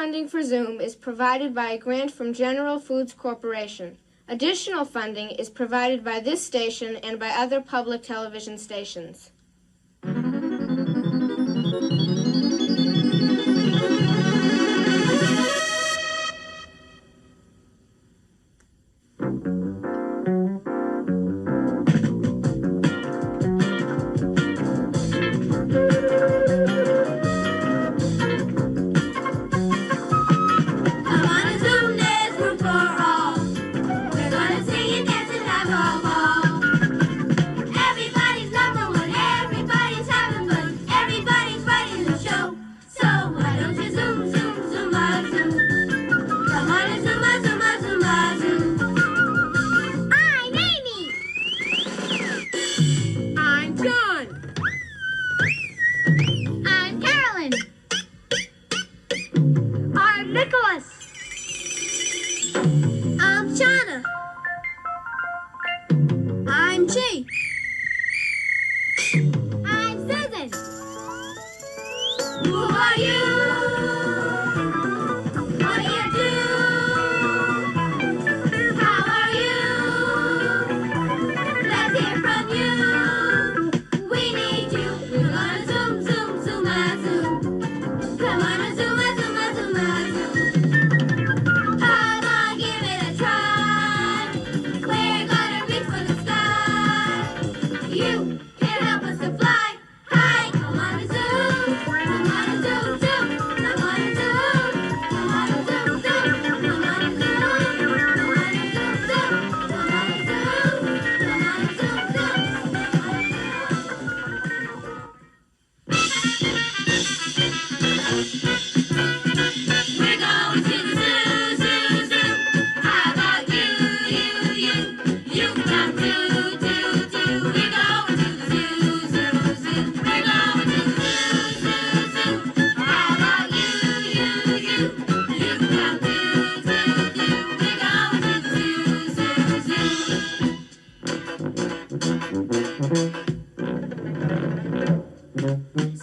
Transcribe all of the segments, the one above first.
funding for Zoom is provided by a grant from General Foods Corporation. Additional funding is provided by this station and by other public television stations.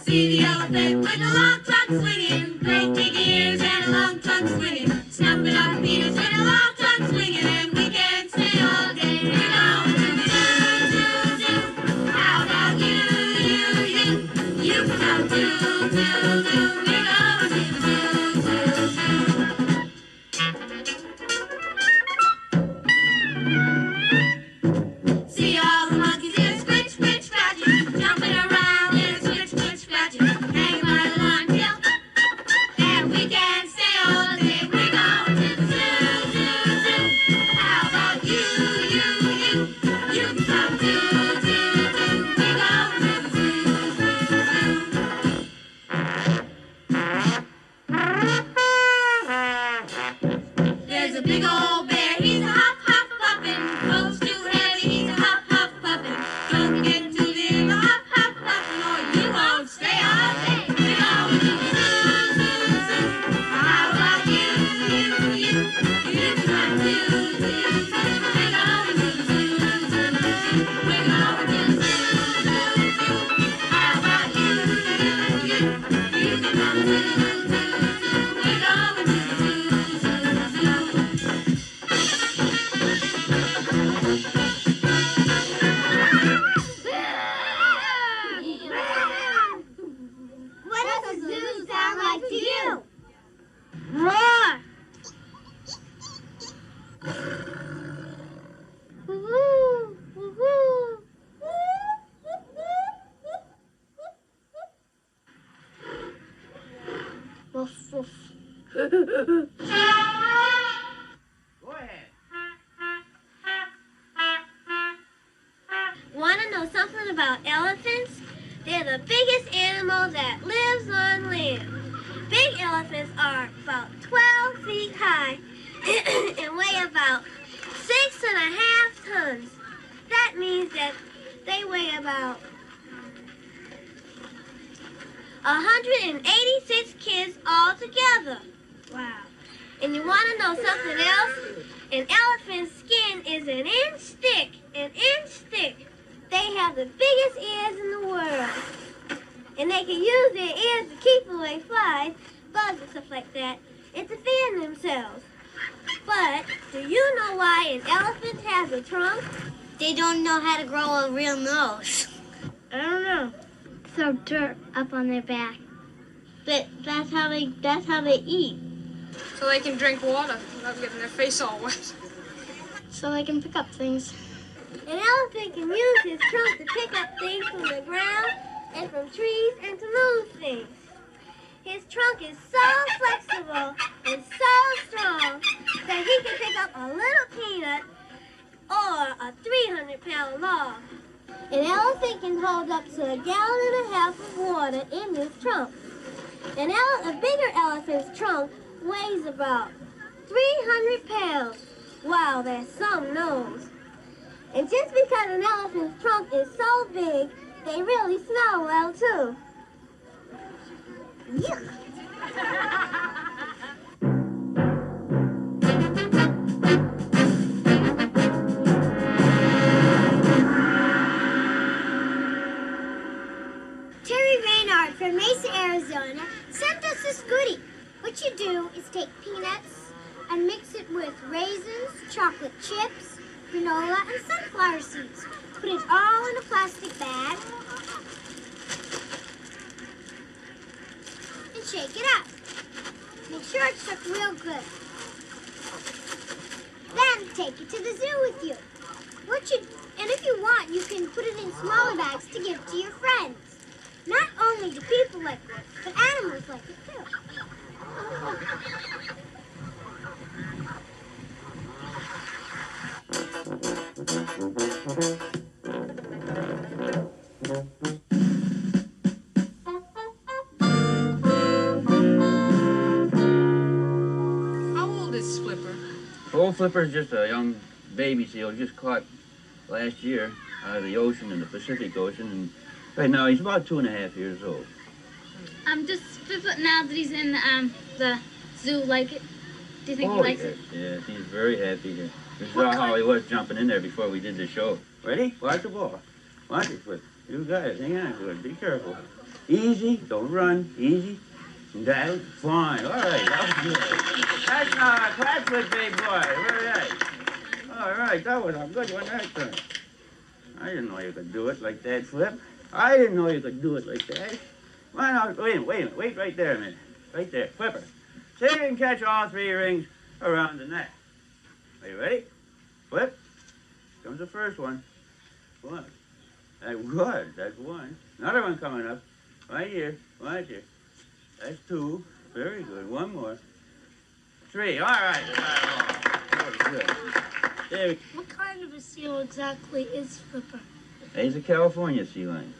See the elephant with a long trunk swinging, great big ears and a long trunk swinging, snapping our fingers with a long trunk swinging, and we can stay all day. We're going to the zoo, zoo, zoo. How about you? You can come too, too, too. We're going to the zoo, zoo, zoo. See all the monkeys here, squitch, squitch, scratching, jumping around in a squitch, squitch, scratching, hanging by the long tail, and we can stay all day. We're going to the zoo, zoo, zoo. How about you? You can come too, too, too. We're going to the zoo, zoo, zoo. There's a big old bear, he's a hop, hop, hopping, coat's too heavy, he's a hop, hop, hopping. Don't get too near the hop, hop, hopping, or you won't stay all day. We're going to the zoo, zoo, zoo. How about you? You can come too, too, too. We're going to the zoo, zoo, zoo. We're going to the zoo, zoo, zoo. How about you? You can come too, too, too. We're going to the zoo, zoo, zoo. What does a zoo sound like to you? Roar! Woo-hoo! Woo-hoo! Woof, woof. Go ahead. Want to know something about elephants? They're the biggest animal that lives on land. Big elephants are about 12 feet high and weigh about 6.5 tons. That means that they weigh about 186 kids altogether. Wow. And you want to know something else? An elephant's skin is an inch thick. An inch thick. They have the biggest ears in the world. And they can use their ears to keep away flies, bugs, and stuff like that. and to fan themselves. But do you know why an elephant has a trunk? They don't know how to grow a real nose. I don't know. Throw dirt up on their back. That's how they eat. So they can drink water without getting their face all wet. So they can pick up things. An elephant can use his trunk to pick up things from the ground and from trees and to move things. His trunk is so flexible and so strong that he can pick up a little peanut or a 300-pound log. An elephant can hold up to 1.5 gallons of water in his trunk. A bigger elephant's trunk weighs about 300 pounds. Wow, that's some nose. And just because an elephant's trunk is so big, they really smell well, too. Yuck. Terry Raynard from Mesa, Arizona sent us this goodie. What you do is take peanuts and mix it with raisins, chocolate chips, granola, and sunflower seeds. Put it all in a plastic bag and shake it up. Make sure it's shook real good. Then take it to the zoo with you. And if you want, you can put it in smaller bags to give to your friends. Not only do people like it, but animals like it too. How old is Flipper? Old Flipper's just a young baby seal, just caught last year out of the ocean, in the Pacific Ocean, and right now he's about 2.5 years old. Does Flipper, now that he's in the zoo, like it? Do you think he likes it? Yeah, he's very happy here. This is how he was jumping in there before we did the show. Ready? Watch the ball. Watch it, Flip. You got it. Hang on to it. Be careful. Easy. Don't run. Easy. That'll fine. All right. That was good. That's clap with big boy. Very nice. All right. That was a good one that time. I didn't know you could do it like that, Flip. I didn't know you could do it like that. Why not? Wait a minute. Wait right there a minute. Right there. Flipper. See if you can catch all 3 rings around the neck. Are you ready? Flip. Comes the first one. One. That's good. That's one. Another one coming up. Right here. Right here. That's 2. Very good. One more. 3. All right. Very good. There. What kind of a seal exactly is Flipper? He's a California sea lion.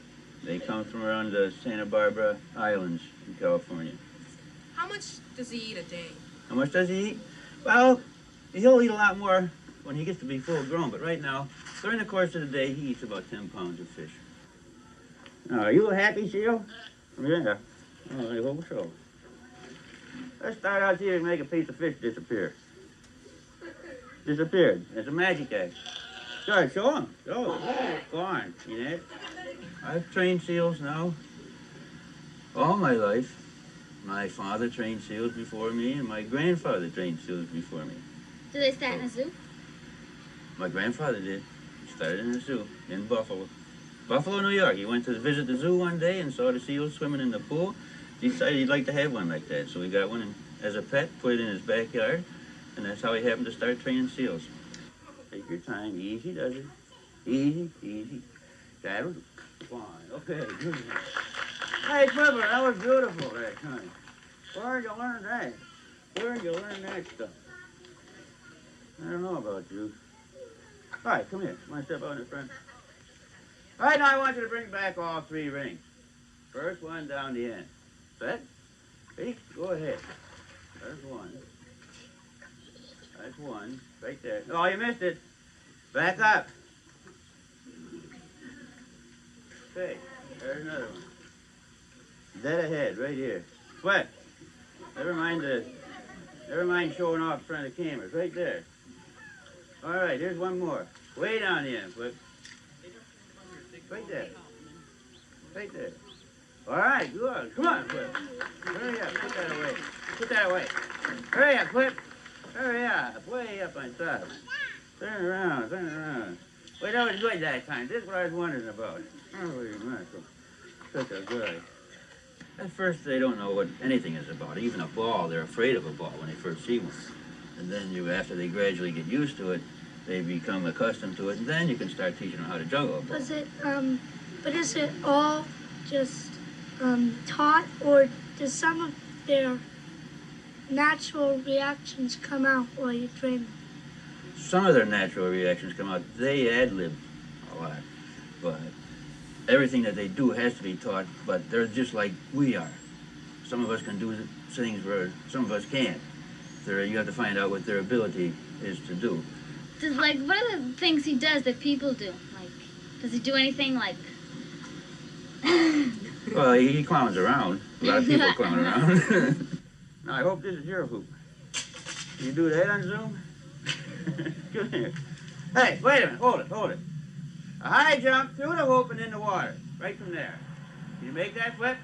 They come from around the Santa Barbara Islands in California. How much does he eat a day? How much does he eat? Well, he'll eat a lot more when he gets to be full grown, but right now, during the course of the day, he eats about 10 pounds of fish. Now, are you a happy seal? Yeah. I hope so. Let's start out here and make a piece of fish disappear. Disappeared. It's a magic act. Sorry, show him. Show him. Gone. You know? I've trained seals now all my life. My father trained seals before me, and my grandfather trained seals before me. Do they start in a zoo? My grandfather did. He started in a zoo in Buffalo, New York. He went to visit the zoo one day and saw the seals swimming in the pool. He decided he'd like to have one like that, so he got one as a pet, put it in his backyard, and that's how he happened to start training seals. Take your time. Easy does it. Easy, easy. That'll do. Fine. Okay, good. Hey, Flipper, that was beautiful that time. Where'd you learn that? Where'd you learn that stuff? I don't know about you. All right, come here. Want to step out in front? All right, now I want you to bring back all 3 rings. First one down the end. Set? Ready? Go ahead. There's one. That's one. Right there. Oh, you missed it. Back up. Okay, there's another one. Dead ahead, right here. Sweat. Never mind showing off in front of the cameras. Right there. All right, here's one more. Way down the end, Flip. Right there. Right there. All right, good. Come on, Flip. Hurry up. Put that away. Put that away. Hurry up, Flip. Hurry up. Way up on top. Turn around, turn around. Wait, that was good that time. This is what I was wondering about. Holy mackerel. Such a guy. At first, they don't know what anything is about. Even a ball, they're afraid of a ball when they first see one. And then after they gradually get used to it, they become accustomed to it, and then you can start teaching them how to juggle a ball. But is it all just taught, or does some of their natural reactions come out while you train them? Some of their natural reactions come out. They ad-lib a lot, but everything that they do has to be taught, but they're just like we are. Some of us can do things where some of us can't. You have to find out what their ability is to do. What are the things he does that people do? Like, does he do anything like... Well, he clowns around. A lot of people clown around. Now, I hope this is your hoop. Can you do that on Zoom? Come here. Hey, wait a minute. Hold it. A high jump through the hoop and in the water. Right from there. Can you make that flip?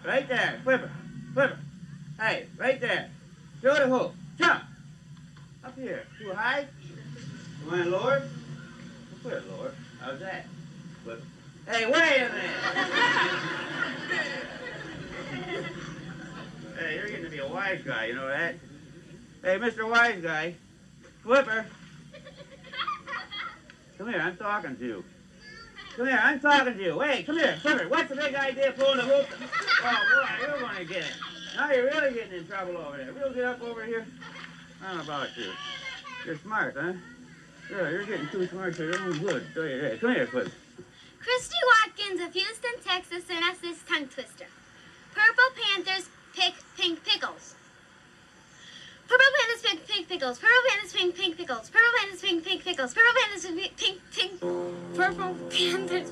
Right there. Flip it. Hey, right there. Through the hoop. Jump. Up here. Too high? You want it lower? We'll put it lower. How's that? Flip. Hey, wait a minute. Hey, you're getting to be a wise guy, you know that? Hey, Mr. Wise Guy. Flipper. Come here, I'm talking to you. Wait, come here, Flipper. What's the big idea pulling the hoop? Oh, boy, you're going to get it. Now you're really getting in trouble over there. We'll get up over here. I don't know about you. You're smart, huh? Yeah, you're getting too smart for your own good. Tell you that. Come here, Flipper. Christy Watkins of Houston, Texas sent us this tongue twister. Purple panthers pick pink pickles. Purple pandas pick pink pickles. Purple pandas pick pink pickles. Purple pandas pick pink pickles. Purple pandas pick pink. Purple panthers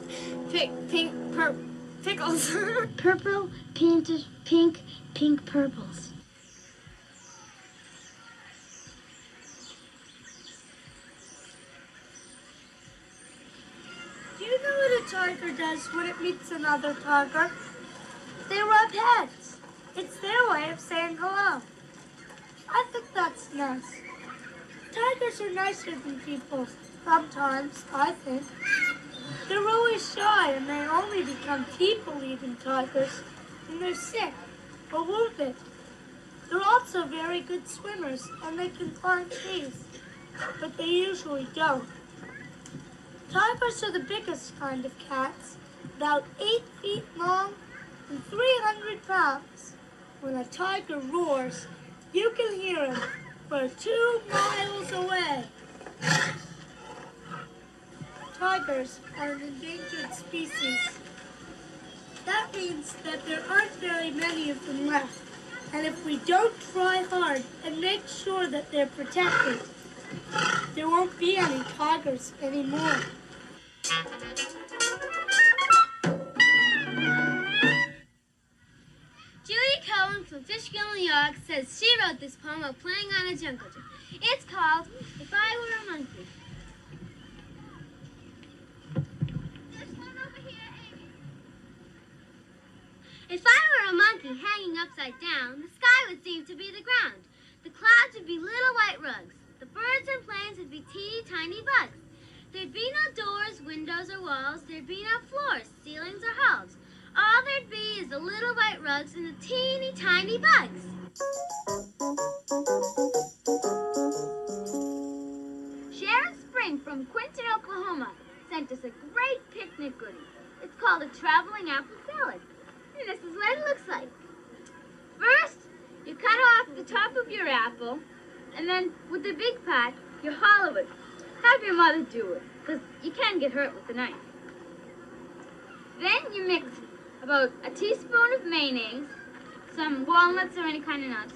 pick pink pickles. Purple panthers pink purples. Do you know what a tiger does when it meets another tiger? They rub heads. It's their way of saying hello. I think that's nice. Tigers are nicer than people sometimes, I think. They're always shy, and they only become people-eating tigers when they're sick or wounded. They're also very good swimmers, and they can climb trees, but they usually don't. Tigers are the biggest kind of cats, about 8 feet long and 300 pounds. When a tiger roars, you can hear him for 2 miles away. Tigers are an endangered species. That means that there aren't very many of them left. And if we don't try hard and make sure that they're protected, there won't be any tigers anymore. Judy Cohen from Fishkill, New York says she wrote this poem while playing on a jungle gym. It's called If I Were a Monkey. There's one over here, Amy. If I were a monkey hanging upside down, the sky would seem to be the ground. The clouds would be little white rugs. The birds and planes would be teeny tiny bugs. There'd be no doors, windows, or walls. There'd be no floors, ceilings, or halls. All there'd be is the little white rugs and the teeny tiny bugs. Sharon Spring from Quinton, Oklahoma sent us a great picnic goodie. It's called a traveling apple salad. And this is what it looks like. First, you cut off the top of your apple, and then with the big pot, you hollow it. Have your mother do it, because you can get hurt with the knife. Then you mix about a teaspoon of mayonnaise, some walnuts or any kind of nuts,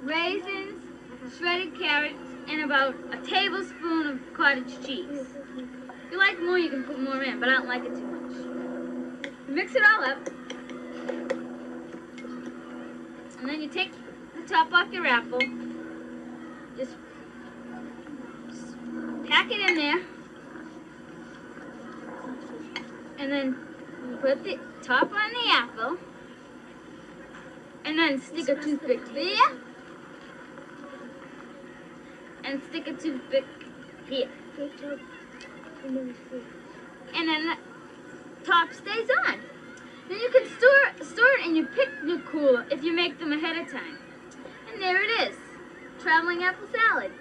raisins, shredded carrots, and about a tablespoon of cottage cheese. If you like more, you can put more in, but I don't like it too much. You mix it all up, and then you take the top off your apple, just pack it in there, and then put the top on the apple, and then stick a toothpick there, and stick a toothpick here. And then the top stays on. Then you can store it in your picnic cooler if you make them ahead of time. And there it is, traveling apple salad.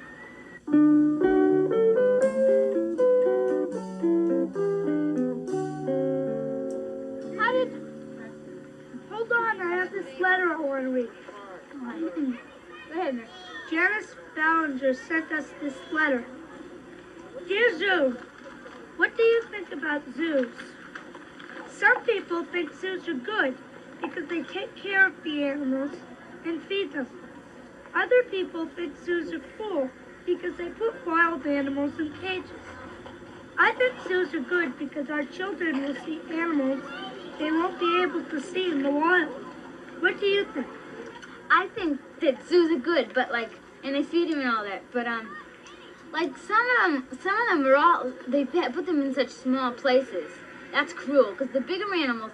Hold on, I have this letter I want to read. Go ahead, Nick. Janice Ballinger sent us this letter. Dear Zoo, what do you think about zoos? Some people think zoos are good because they take care of the animals and feed them. Other people think zoos are cruel because they put wild animals in cages. I think zoos are good because our children will see animals they won't be able to see in the wild. What do you think? I think that zoos are good, but and they feed them and all that. But some of them are all they put them in such small places. That's cruel because the bigger animals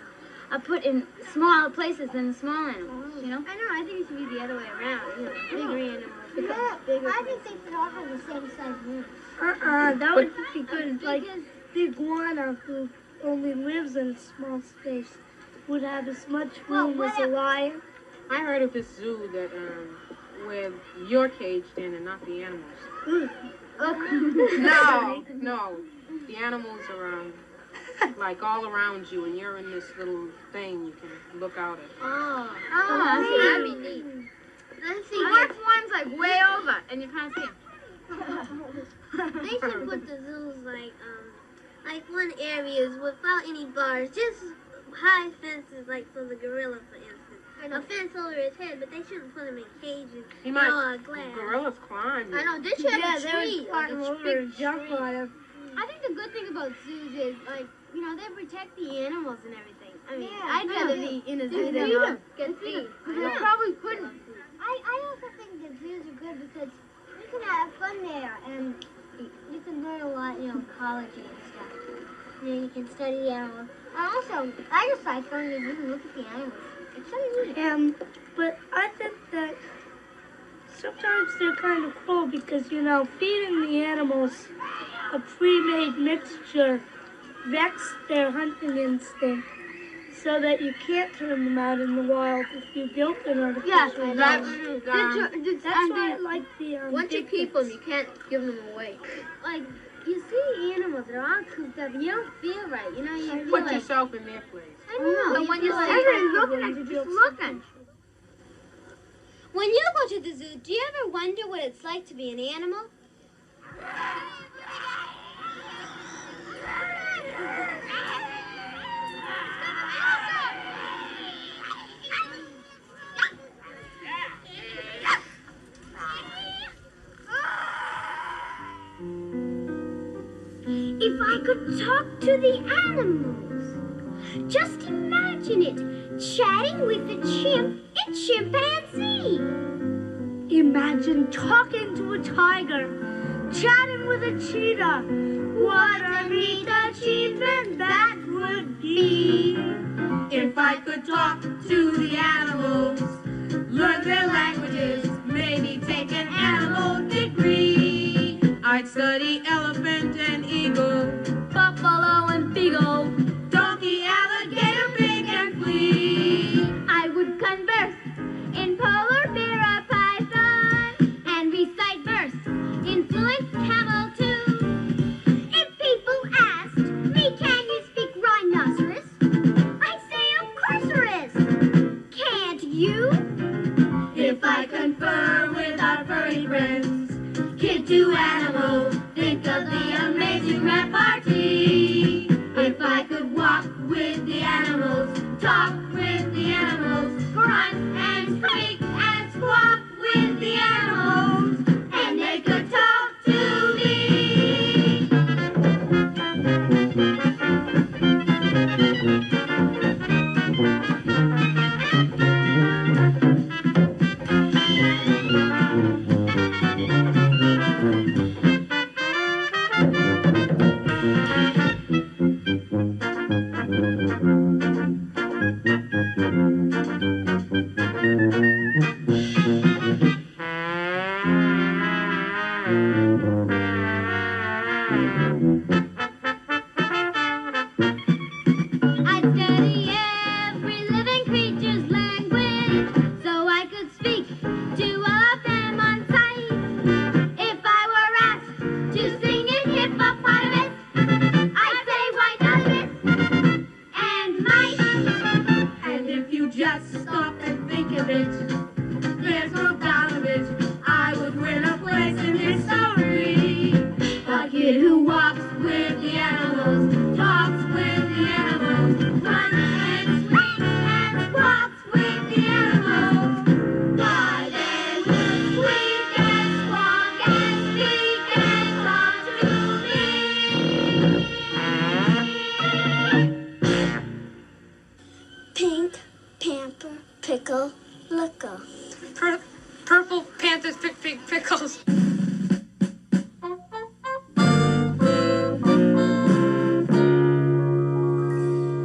are put in smaller places than the small animals. You know? I know, I think it should be the other way around. Bigger animals. I think they should all have the same size room. That would be good. Like the iguana who only lives in a small space would have as much room as a lion. I heard of this zoo that where you're caged in and not the animals. No. The animals are like all around you, and you're in this little thing you can look out at. That'd be neat. What if one's like way over and you can't see him? They should put the zoos like one areas without any bars, just high fences, like for the gorilla, for instance. A fence over his head, but they shouldn't put him in cages. He might. Glass. Gorillas climb. I know, they should have a tree. They would climb over and jump on him. I think the good thing about zoos is, they protect the animals and everything. I mean, Yeah, I'd rather be in a zoo than Get feed. They probably couldn't. I also think that zoos are good because you can have fun there and you can learn a lot, ecology and stuff. You can study the animals. And also, I just like going to the zoo and look at the animals. It's so neat. But I think that sometimes they're kind of cruel because, feeding the animals a pre-made mixture wrecks their hunting instinct so that you can't turn them out in the wild if you built an artificial That's zoo. true. That's why I like the Once you keep them, you can't give them away. You see animals, they're all cooped up. You don't feel right. You feel Put yourself in their place. I know. But when you see everybody's looking at you, just looking. When you go to the zoo, do you ever wonder what it's like to be an animal? If I could talk to the animals, just imagine it, chatting with a chimp and chimpanzee. Imagine talking to a tiger, chatting with a cheetah. What a neat achievement that would be. If I could talk to the animals, learn their languages, maybe take an animal degree. I'd study elephant and eagle, Buffalo and beagle. donkey, alligator, pig, and flea. I would converse in polar bear or python and recite verse in fluent camel too. If people asked me, can you speak rhinoceros? I'd say, of course there is. Can't you? If I confer with our furry friends, kid to animal, think of the amazing repartee. If I could walk with the animals, talk with the animals, grunt and squeak and squawk with the animals, and they could talk to me. I'd study every living creature's language so I could speak to all of them on sight. If I were asked to sing in hippopotamus, I'd say why not this and might. And if you just stop and think of it, there's no doubt of it, I would win a place in history. A kid who walks with the animals, talks with the animals, runs and springs and squawks with the animals. Why they would squeak and squawk and speak and talk to me. Pink Panther Pickle Lickle. Purple Panthers pick pickles.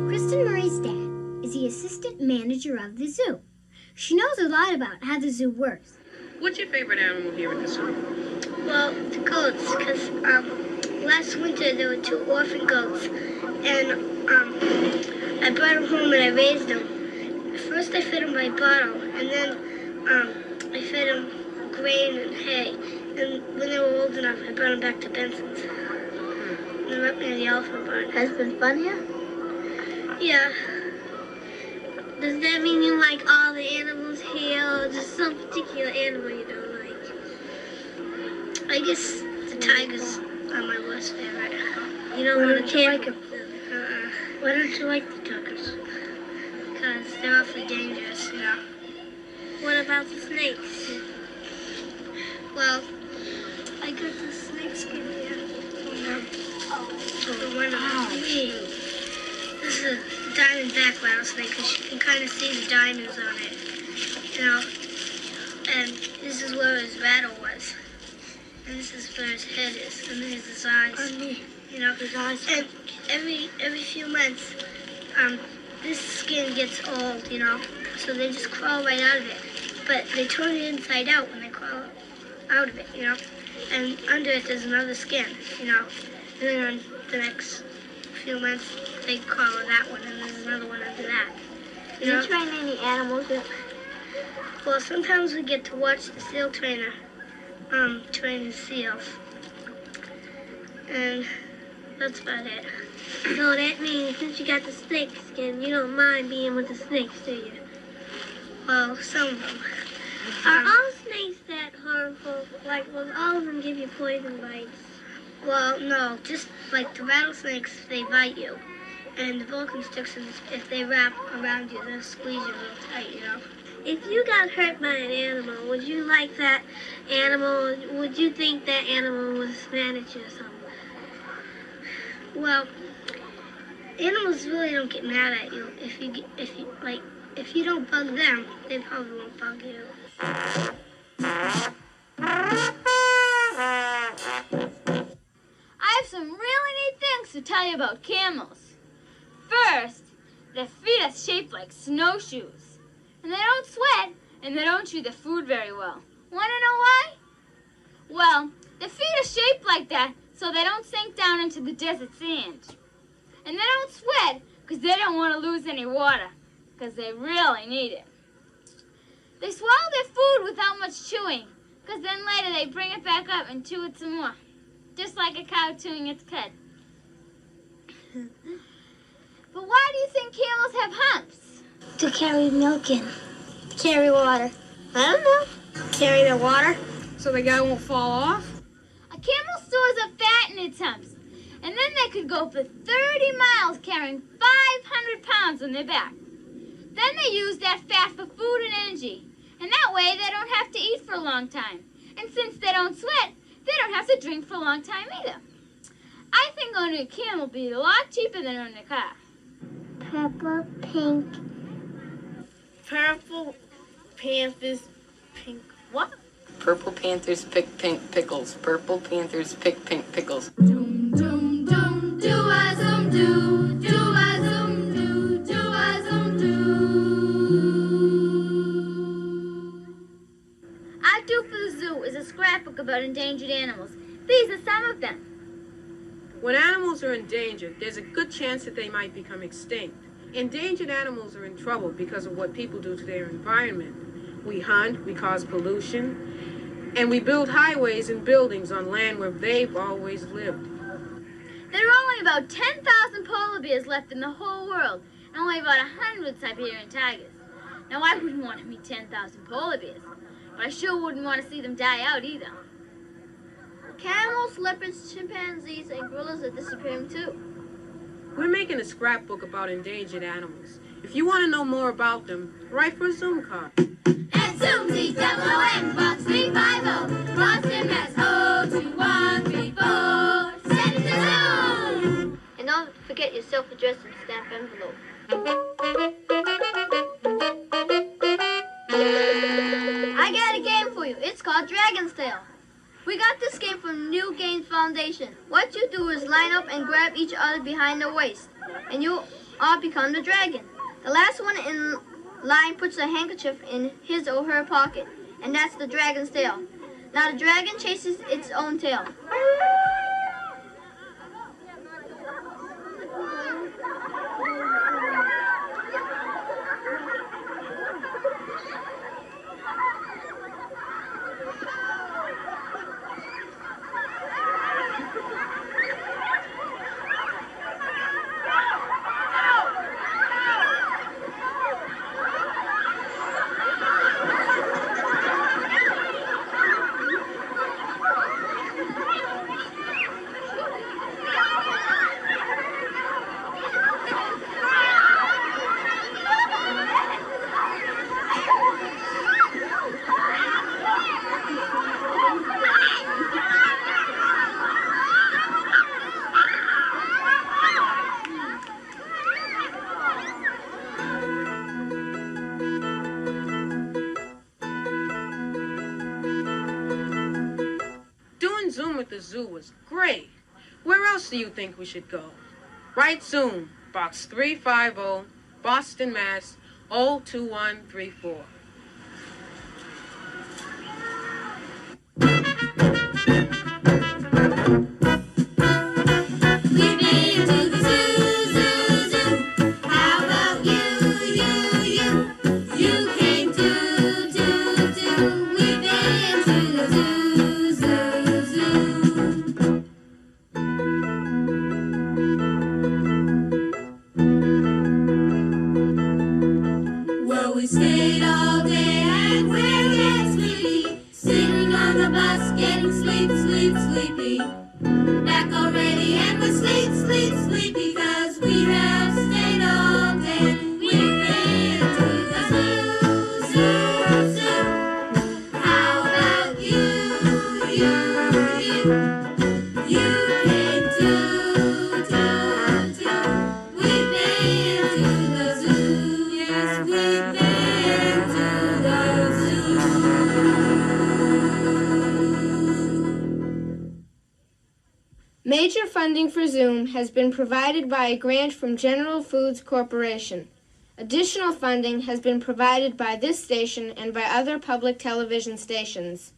Kristen Murray's dad is the assistant manager of the zoo. She knows a lot about how the zoo works. What's your favorite animal here at the zoo? Well, the goats, because last winter there were 2 orphan goats, and I brought them home and I raised them. First I fed them by bottle, and then I fed them grain and hay. And when they were old enough, I brought them back to Benson's. They're up near the elephant barn. Has it been fun here? Yeah. Does that mean you like all the animals here, or just some particular animal you don't like? I guess the tigers are my worst favorite. You don't want to like them? Why don't you like the tigers? Because they're awfully dangerous, you know. What about the snakes? Well, I got the snake skin here. For one of them. This is a diamondback rattlesnake because you can kind of see the diamonds on it, you know. And this is where his rattle was. And this is where his head is. And there's his eyes. You know, his eyes. And every few months, this skin gets old, you know. So they just crawl right out of it. But they turn it inside out when they crawl out of it, you know. And under it there's another skin, you know. And then on the next few months, they crawl on that one, and there's another one under that. Do you train any animals yet? Well, sometimes we get to watch the seal trainer train the seals. And that's about it. So that means since you got the snake skin, you don't mind being with the snakes, do you? Well, some of them. Are all snakes that harmful? Like, will all of them give you poison bites? Well, no. Just like the rattlesnakes, they bite you. And the Vulcan sticks, if they wrap around you, they'll squeeze you real tight, you know? If you got hurt by an animal, would you like that animal? Would you think that animal was mad at you or something? Well, animals really don't get mad at you. If you don't bug them, they probably won't bug you. I have some really neat things to tell you about camels. First, their feet are shaped like snowshoes. And they don't sweat, and they don't chew the food very well. Want to know why? Well, their feet are shaped like that so they don't sink down into the desert sand. And they don't sweat because they don't want to lose any water, because they really need it. They swallow their food without much chewing, because then later they bring it back up and chew it some more, just like a cow chewing its cud. But why do you think camels have humps? To carry milk in. Carry water. I don't know. Carry their water. So the guy won't fall off? A camel stores up fat in its humps, and then they could go for 30 miles carrying 500 pounds on their back. Then they use that fat for food and energy, and that way they don't have to eat for a long time. And since they don't sweat, they don't have to drink for a long time either. I think owning a camel would be a lot cheaper than owning a car. Purple, pink. Purple Panthers pink what? Purple Panthers pick pink pickles. Purple Panthers pick pink pickles. Doom, doom, doom, do as do, do as do, do as do. I'd do for the zoo is a scratch scrapbook about endangered animals. These are some of them. When animals are endangered, there's a good chance that they might become extinct. Endangered animals are in trouble because of what people do to their environment. We hunt, we cause pollution, and we build highways and buildings on land where they've always lived. There are only about 10,000 polar bears left in the whole world, and only about 100 Siberian tigers. Now, I wouldn't want to meet 10,000 polar bears, but I sure wouldn't want to see them die out either. Camels, leopards, chimpanzees, and gorillas are disappearing too. We're making a scrapbook about endangered animals. If you want to know more about them, write for a Zoom card. And Zoom, Z-O-O-M, box 350, Boston, Mass. 02134. Send it to Zoom! And don't forget your self-addressed and stamp envelope. I got a game for you. It's called Dragonstale. We got this game from New Games Foundation. What you do is line up and grab each other behind the waist, and you all become the dragon. The last one in line puts a handkerchief in his or her pocket, and that's the dragon's tail. Now the dragon chases its own tail. Zoom at the zoo was great. Where else do you think we should go? Write Zoom, box 350, Boston, Mass. 02134. We've been to the zoo, zoo, zoo. How about you? You came too. We've been to the zoo, zoo, zoo. Well, we stayed all day and we're getting sleepy. Sitting on the bus, getting sleepy. Back already and we're sleepy, 'cause we have stayed all day. We've been to the zoo, zoo, zoo. How about you? You came too. We've been to the zoo. Yes, we've been to the zoo. Major funding for Zoom has been provided by a grant from General Foods Corporation. Additional funding has been provided by this station and by other public television stations.